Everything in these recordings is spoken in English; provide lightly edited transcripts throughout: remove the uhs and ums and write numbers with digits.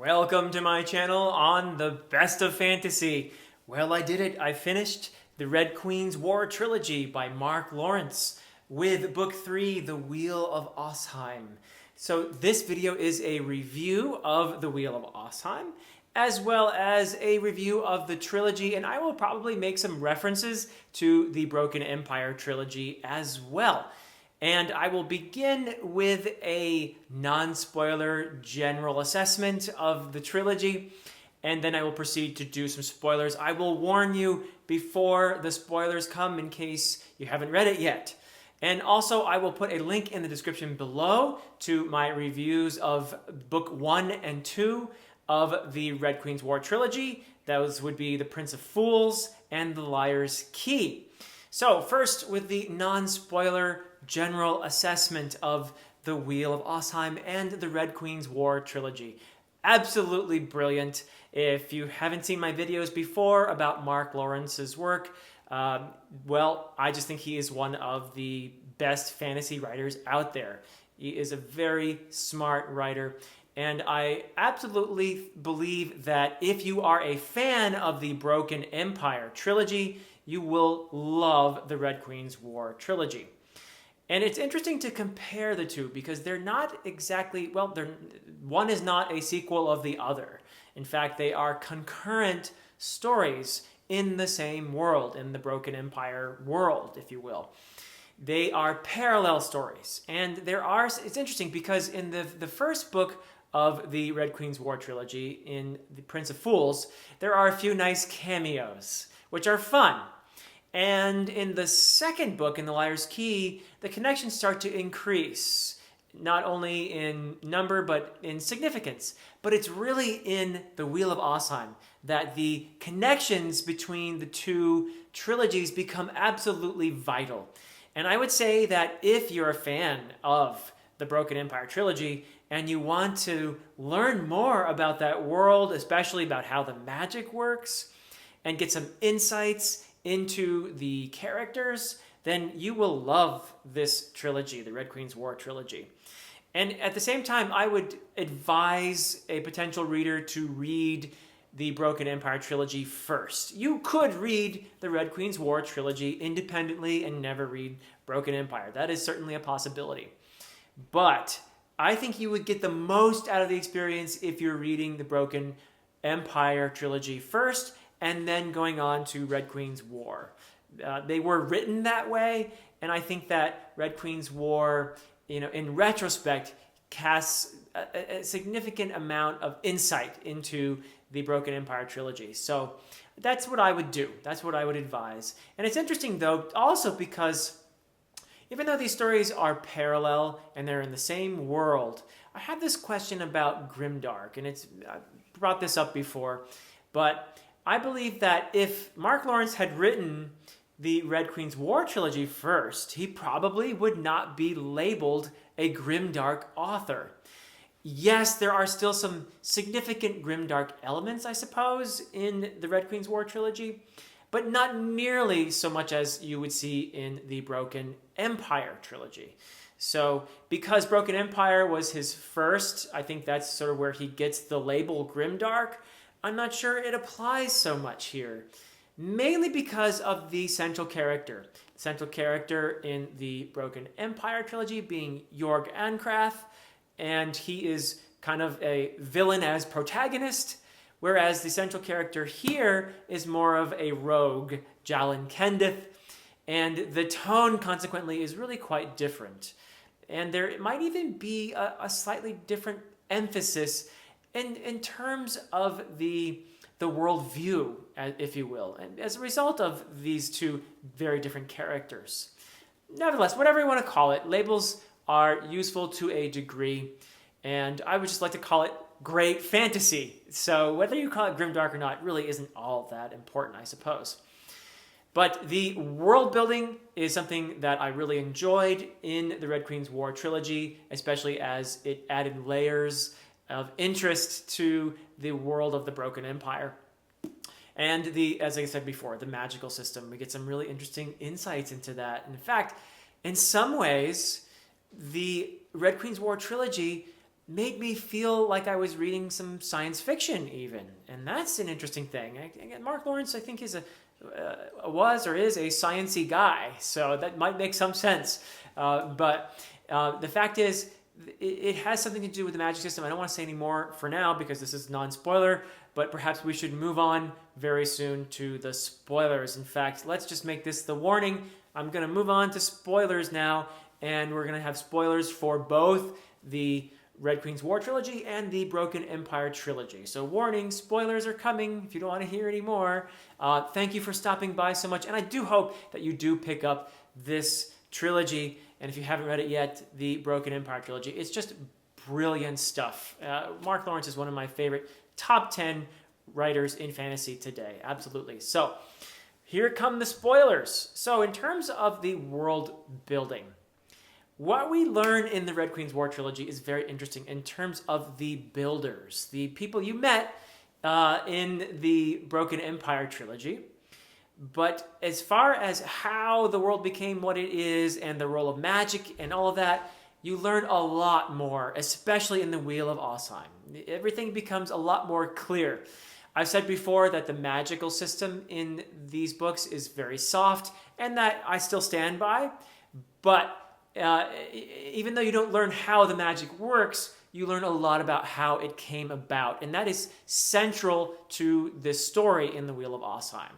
Welcome to my channel on the best of fantasy. Well, I did it. I finished the Red Queen's War Trilogy by Mark Lawrence with Book 3, The Wheel of Osheim. So this video is a review of The Wheel of Osheim, as well as a review of the trilogy, and I will probably make some references to the Broken Empire trilogy as well. And I will begin with a non-spoiler general assessment of the trilogy, and then I will proceed to do some spoilers. I will warn you before the spoilers come in case you haven't read it yet. And also I will put a link in the description below to my reviews of Book 1 and 2 of the Red Queen's War trilogy. Those would be The Prince of Fools and The Liar's Key. So first, with the non-spoiler general assessment of The Wheel of Osheim and the Red Queen's War trilogy. Absolutely brilliant. If you haven't seen my videos before about Mark Lawrence's work, well, I just think he is one of the best fantasy writers out there. He is a very smart writer, and I absolutely believe that if you are a fan of the Broken Empire trilogy, you will love the Red Queen's War trilogy. And it's interesting to compare the two because they're not exactly, well, one is not a sequel of the other. In fact, they are concurrent stories in the same world, in the Broken Empire world, if you will. They are parallel stories. And it's interesting because in the first book of the Red Queen's War trilogy, in The Prince of Fools, there are a few nice cameos, which are fun. And in the second book, in The Liar's Key, the connections start to increase, not only in number, but in significance. But it's really in The Wheel of Osheim that the connections between the two trilogies become absolutely vital. And I would say that if you're a fan of the Broken Empire trilogy and you want to learn more about that world, especially about how the magic works, and get some insights into the characters, then you will love this trilogy, the Red Queen's War trilogy. And at the same time, I would advise a potential reader to read the Broken Empire trilogy first. You could read the Red Queen's War trilogy independently and never read Broken Empire. That is certainly a possibility. But I think you would get the most out of the experience if you're reading the Broken Empire trilogy first and then going on to Red Queen's War. They were written that way, and I think that Red Queen's War, in retrospect, casts a significant amount of insight into the Broken Empire trilogy. So that's what I would do. That's what I would advise. And it's interesting, though, also because even though these stories are parallel and they're in the same world, I have this question about grimdark, and I brought this up before, but I believe that if Mark Lawrence had written the Red Queen's War trilogy first, he probably would not be labeled a grimdark author. Yes, there are still some significant grimdark elements, I suppose, in the Red Queen's War trilogy, but not nearly so much as you would see in the Broken Empire trilogy. So because Broken Empire was his first, I think that's sort of where he gets the label grimdark. I'm not sure it applies so much here, mainly because of the central character. The central character in the Broken Empire trilogy being Jorg Ankrath, and he is kind of a villain as protagonist, whereas the central character here is more of a rogue, Jalin Kendith, and the tone, consequently, is really quite different. And there might even be a slightly different emphasis in terms of the worldview, if you will, and as a result of these two very different characters. Nevertheless, whatever you want to call it, labels are useful to a degree, and I would just like to call it great fantasy. So whether you call it grimdark or not really isn't all that important, I suppose. But the world building is something that I really enjoyed in the Red Queen's War trilogy, especially as it added layers of interest to the world of the Broken Empire. And as I said before, the magical system. We get some really interesting insights into that. And in fact, in some ways, the Red Queen's War trilogy made me feel like I was reading some science fiction even. And that's an interesting thing. Again, Mark Lawrence, I think, is a science-y guy, so that might make some sense. But the fact is, it has something to do with the magic system. I don't want to say any more for now because this is non-spoiler, but perhaps we should move on very soon to the spoilers. In fact, let's just make this the warning. I'm going to move on to spoilers now, and we're going to have spoilers for both the Red Queen's War trilogy and the Broken Empire trilogy. So warning, spoilers are coming if you don't want to hear any more. Thank you for stopping by so much, and I do hope that you do pick up this trilogy. And if you haven't read it yet, the Broken Empire trilogy, it's just brilliant stuff. Mark Lawrence is one of my favorite top 10 writers in fantasy today. Absolutely. So here come the spoilers. So in terms of the world building, what we learn in the Red Queen's War trilogy is very interesting in terms of the builders, the people you met in the Broken Empire trilogy. But as far as how the world became what it is and the role of magic and all of that, you learn a lot more, especially in the Wheel of Osheim. Everything becomes a lot more clear. I've said before that the magical system in these books is very soft, and that I still stand by. But even though you don't learn how the magic works, you learn a lot about how it came about. And that is central to this story in the Wheel of Osheim.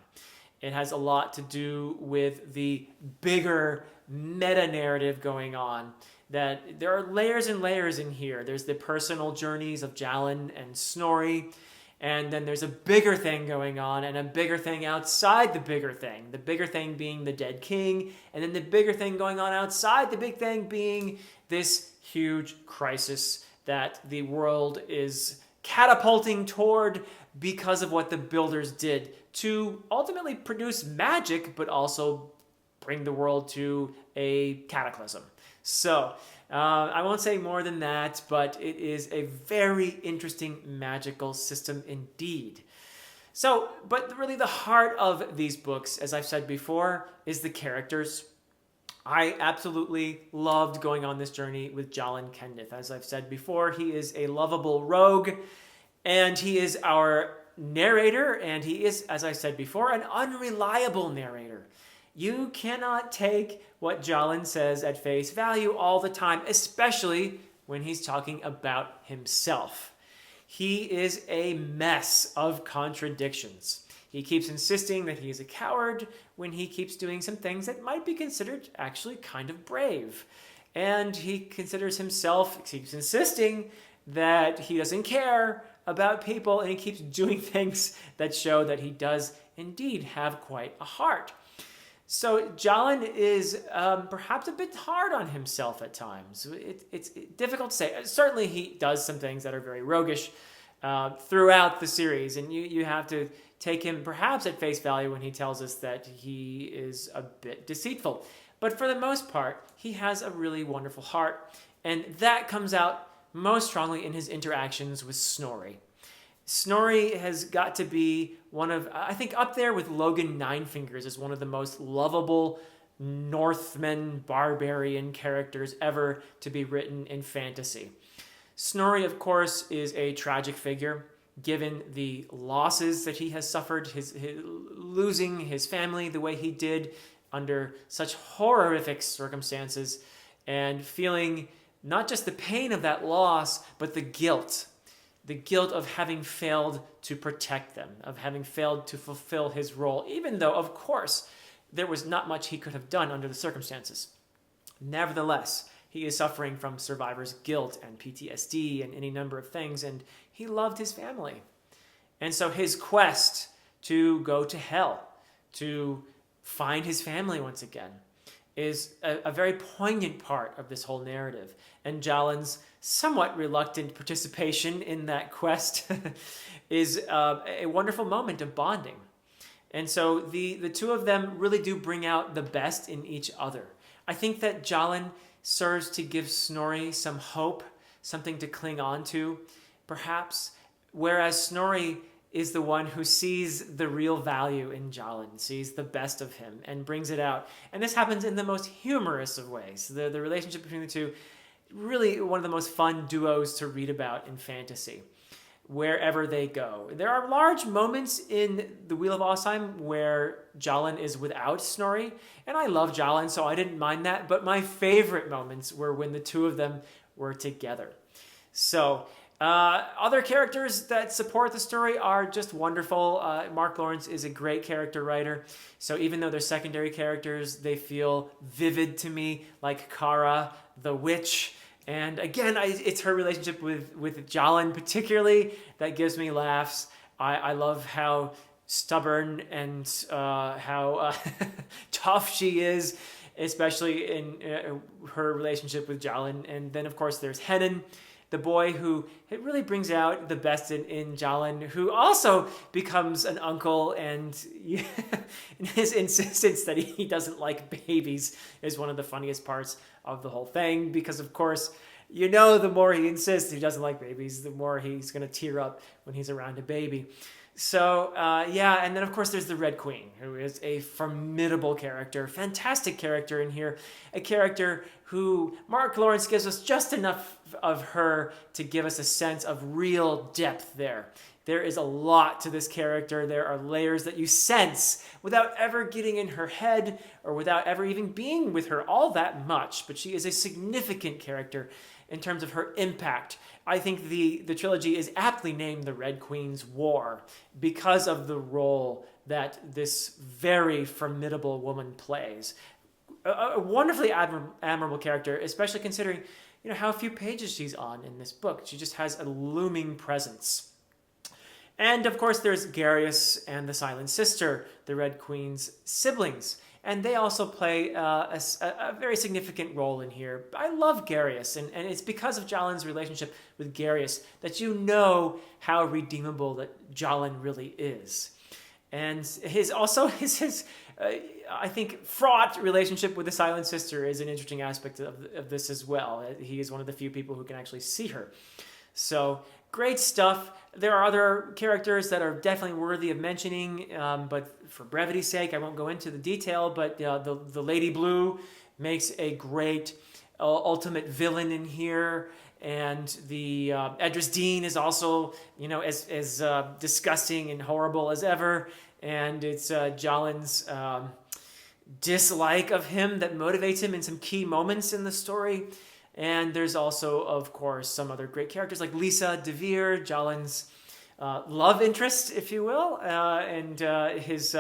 It has a lot to do with the bigger meta-narrative going on. That there are layers and layers in here. There's the personal journeys of Jalin and Snorri, and then there's a bigger thing going on and a bigger thing outside the bigger thing. The bigger thing being the dead king, and then the bigger thing going on outside the big thing being this huge crisis that the world is catapulting toward because of what the builders did to ultimately produce magic, but also bring the world to a cataclysm. So, I won't say more than that, but it is a very interesting magical system indeed. So, but really the heart of these books, as I've said before, is the characters. I absolutely loved going on this journey with Jalin Kenneth. As I've said before, he is a lovable rogue, and he is our narrator, and he is, as I said before, an unreliable narrator. You cannot take what Jalin says at face value all the time, especially when he's talking about himself. He is a mess of contradictions. He keeps insisting that he is a coward when he keeps doing some things that might be considered actually kind of brave. And he considers himself, keeps insisting that he doesn't care about people, and he keeps doing things that show that he does indeed have quite a heart. So Jalin is perhaps a bit hard on himself at times. It's difficult to say. Certainly he does some things that are very roguish throughout the series, and you have to take him perhaps at face value when he tells us that he is a bit deceitful. But for the most part, he has a really wonderful heart, and that comes out most strongly in his interactions with Snorri. Snorri has got to be one of, I think, up there with Logan Ninefingers as one of the most lovable Northman barbarian characters ever to be written in fantasy. Snorri, of course, is a tragic figure, given the losses that he has suffered, his losing his family the way he did under such horrific circumstances, and feeling not just the pain of that loss, but the guilt of having failed to protect them, of having failed to fulfill his role, even though, of course, there was not much he could have done under the circumstances. Nevertheless, he is suffering from survivor's guilt and PTSD and any number of things, and he loved his family. And so his quest to go to hell, to find his family once again, is a very poignant part of this whole narrative. And Jalin's somewhat reluctant participation in that quest is a wonderful moment of bonding. And so the two of them really do bring out the best in each other. I think that Jalin serves to give Snorri some hope, something to cling on to, perhaps, whereas Snorri is the one who sees the real value in Jalin, sees the best of him, and brings it out. And this happens in the most humorous of ways. The relationship between the two really one of the most fun duos to read about in fantasy, wherever they go. There are large moments in The Wheel of Osheim where Jalin is without Snorri, and I love Jalin, so I didn't mind that, but my favorite moments were when the two of them were together. So, other characters that support the story are just wonderful. Mark Lawrence is a great character writer, so even though they're secondary characters, they feel vivid to me, like Kara, the witch. And again, it's her relationship with Jalin particularly that gives me laughs. I love how stubborn and how tough she is, especially in her relationship with Jalin. And then, of course, there's Henan, the boy who it really brings out the best in Jalin, who also becomes an uncle, and his insistence that he doesn't like babies is one of the funniest parts of the whole thing, because of course, the more he insists he doesn't like babies, the more he's going to tear up when he's around a baby. So, and then of course there's the Red Queen, who is a formidable character, fantastic character in here, a character who Mark Lawrence gives us just enough of her to give us a sense of real depth there. There is a lot to this character. There are layers that you sense without ever getting in her head or without ever even being with her all that much, but she is a significant character in terms of her impact. I think the trilogy is aptly named The Red Queen's War because of the role that this very formidable woman plays. A wonderfully admirable character, especially considering how few pages she's on in this book. She just has a looming presence. And of course there's Garius and the Silent Sister, the Red Queen's siblings. And they also play a very significant role in here. I love Garius, and it's because of Jalin's relationship with Garius that you know how redeemable that Jalin really is. And his I think, fraught relationship with the Silent Sister is an interesting aspect of this as well. He is one of the few people who can actually see her. So, great stuff. There are other characters that are definitely worthy of mentioning, but for brevity's sake, I won't go into the detail, but the Lady Blue makes a great ultimate villain in here, and the Edris Dean is also, as disgusting and horrible as ever, and it's Jalin's dislike of him that motivates him in some key moments in the story. And there's also, of course, some other great characters like Lisa DeVere, Jalin's love interest, if you will, and his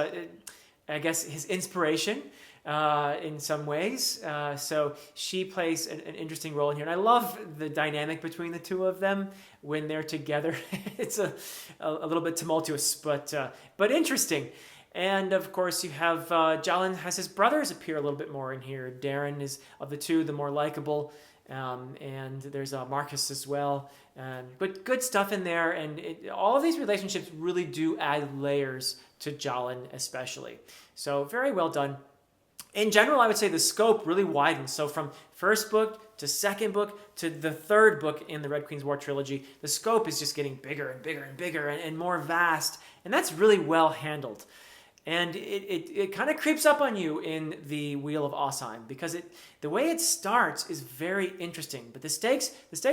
inspiration in some ways. So she plays an interesting role in here. And I love the dynamic between the two of them when they're together. It's a little bit tumultuous, but interesting. And of course, you have Jalin has his brothers appear a little bit more in here. Darren is, of the two, the more likable. And there's Marcus as well. But good stuff in there. And all of these relationships really do add layers to Jalin especially. So very well done. In general, I would say the scope really widens. So from first book to second book to the third book in the Red Queen's War trilogy, the scope is just getting bigger and bigger and bigger and more vast. And that's really well handled. And it kind of creeps up on you in the Wheel of Osheim, because the way it starts is very interesting. But the stakes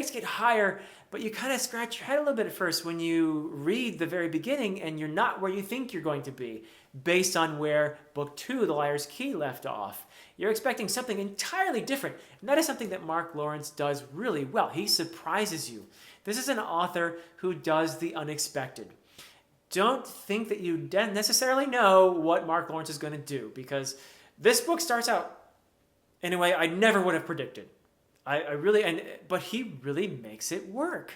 get higher, but you kind of scratch your head a little bit at first when you read the very beginning and you're not where you think you're going to be, based on where Book 2, The Liar's Key, left off. You're expecting something entirely different, and that is something that Mark Lawrence does really well. He surprises you. This is an author who does the unexpected. Don't think that you necessarily know what Mark Lawrence is going to do, because this book starts out in a way I never would have predicted. But he really makes it work,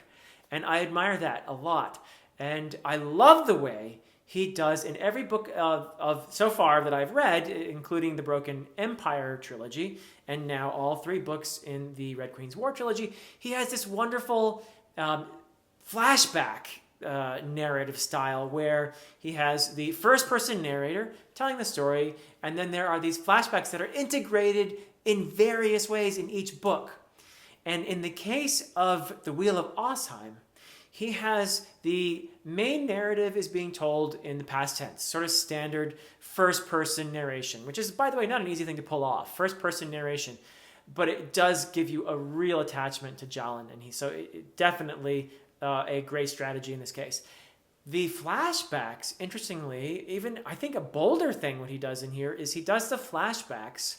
and I admire that a lot. And I love the way he does in every book of so far that I've read, including the Broken Empire trilogy, and now all 3 books in the Red Queen's War trilogy. He has this wonderful flashback narrative style where he has the first-person narrator telling the story, and then there are these flashbacks that are integrated in various ways in each book. And in the case of The Wheel of Osheim, he has the main narrative is being told in the past tense, sort of standard first-person narration, which is, by the way, not an easy thing to pull off, first-person narration. but it does give you a real attachment to Jalen, and definitely a great strategy in this case. The flashbacks, interestingly, even I think a bolder thing what he does in here is he does the flashbacks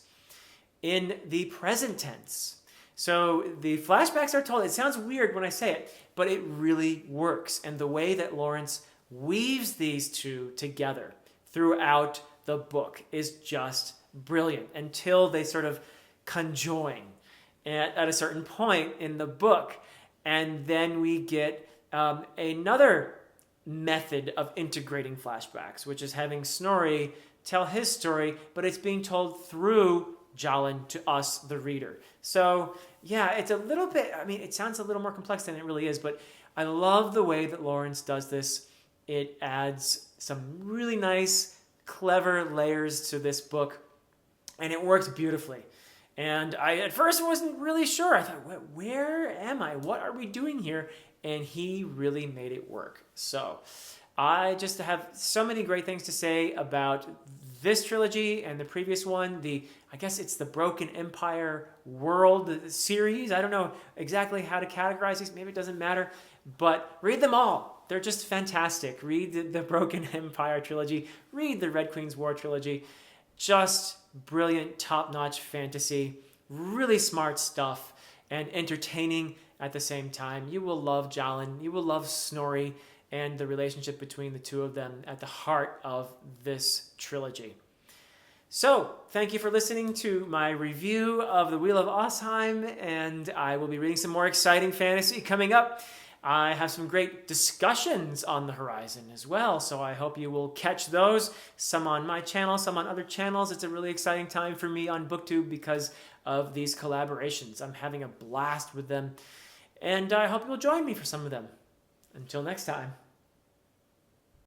in the present tense. So the flashbacks are told, it sounds weird when I say it, but it really works. And the way that Lawrence weaves these two together throughout the book is just brilliant until they sort of conjoin at a certain point in the book. And then we get another method of integrating flashbacks, which is having Snorri tell his story, but it's being told through Jalen to us, the reader. So yeah, it's a little bit, I mean, it sounds a little more complex than it really is, but I love the way that Lawrence does this. It adds some really nice, clever layers to this book, and it works beautifully. And I at first wasn't really sure. I thought, where am I? What are we doing here? And he really made it work. So I just have so many great things to say about this trilogy and the previous one. I guess it's the Broken Empire World series. I don't know exactly how to categorize these. Maybe it doesn't matter. But read them all. They're just fantastic. Read the Broken Empire trilogy. Read the Red Queen's War trilogy. Just brilliant, top-notch fantasy. Really smart stuff and entertaining at the same time. You will love Jalen. You will love Snorri and the relationship between the two of them at the heart of this trilogy. So, thank you for listening to my review of The Wheel of Osheim, and I will be reading some more exciting fantasy coming up. I have some great discussions on the horizon as well, so I hope you will catch those, some on my channel, some on other channels. It's a really exciting time for me on BookTube because of these collaborations. I'm having a blast with them, and I hope you'll join me for some of them. Until next time.